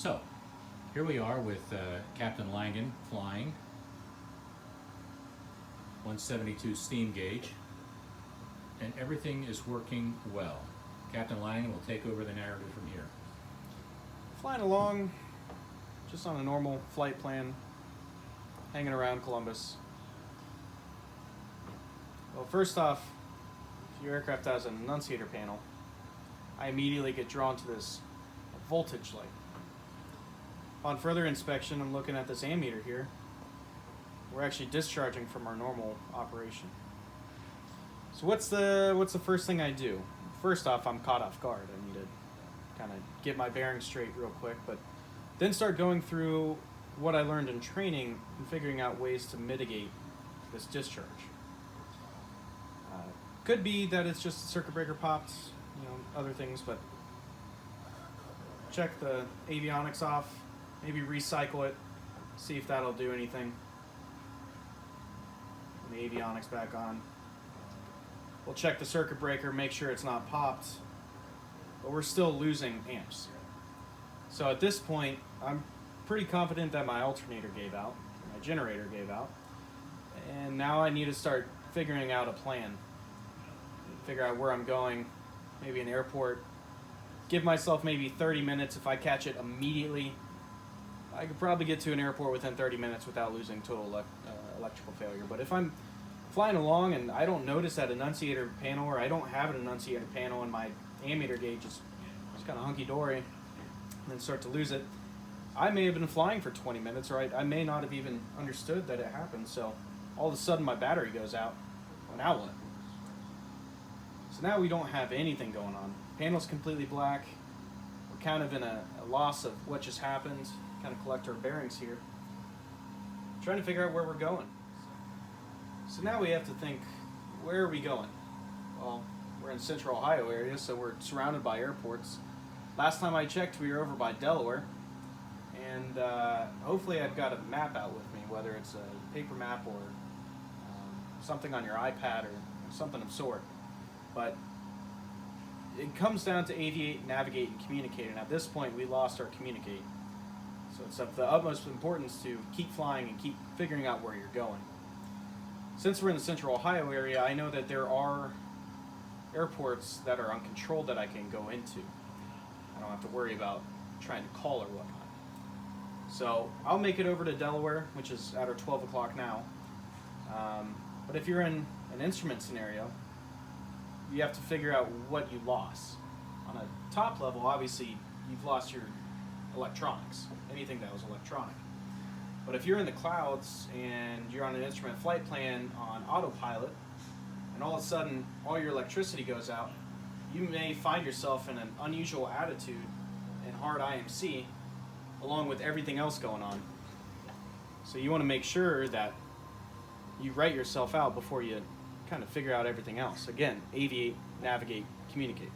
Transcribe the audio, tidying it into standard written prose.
So, here we are with Captain Langan flying 172 steam gauge, and everything is working well. Captain Langan will take over the narrative from here. Flying along, just on a normal flight plan, hanging around Columbus. Well, first off, if your aircraft has an annunciator panel, I immediately get drawn to this voltage light. On further inspection, I'm looking at this ammeter here. We're actually discharging from our normal operation. So what's the first thing I do? First off, I'm caught off guard. I need to kind of get my bearings straight real quick, but then start going through what I learned in training and figuring out ways to mitigate this discharge. Could be that it's just a circuit breaker popped, other things, but check the avionics off, maybe recycle it, see if that'll do anything. And the avionics back on. We'll check the circuit breaker, make sure it's not popped, but we're still losing amps. So at this point, I'm pretty confident that my alternator gave out, my generator gave out, and now I need to start figuring out a plan. Figure out where I'm going, maybe an airport. Give myself maybe 30 minutes. If I catch it immediately, I could probably get to an airport within 30 minutes without losing total electrical failure. But if I'm flying along and I don't notice that annunciator panel, or I don't have an annunciator panel and my ammeter gauge is kind of hunky-dory, and then start to lose it, I may have been flying for 20 minutes, or I may not have even understood that it happened. So all of a sudden my battery goes out. Well, now what? So now we don't have anything going on. Panel's completely black. We're kind of in a loss of what just happened. Kind of collect our bearings here. Trying to figure out where we're going. So now we have to think, where are we going? Well, we're in Central Ohio area, so we're surrounded by airports. Last time I checked, we were over by Delaware. And hopefully I've got a map out with me, whether it's a paper map or something on your iPad or something of sort. But it comes down to aviate, navigate, and communicate. And at this point, we lost our communicate. So it's of the utmost importance to keep flying and keep figuring out where you're going. Since we're in the Central Ohio area, I know that there are airports that are uncontrolled that I can go into. I don't have to worry about trying to call or whatnot. So I'll make it over to Delaware, which is at our 12 o'clock now. But if you're in an instrument scenario, you have to figure out what you lost. On a top level, obviously, you've lost your electronics, anything that was electronic. But if you're in the clouds and you're on an instrument flight plan on autopilot, and all of a sudden all your electricity goes out, you may find yourself in an unusual attitude in hard IMC, along with everything else going on. So you want to make sure that you write yourself out before you kind of figure out everything else. Again, aviate, navigate, communicate.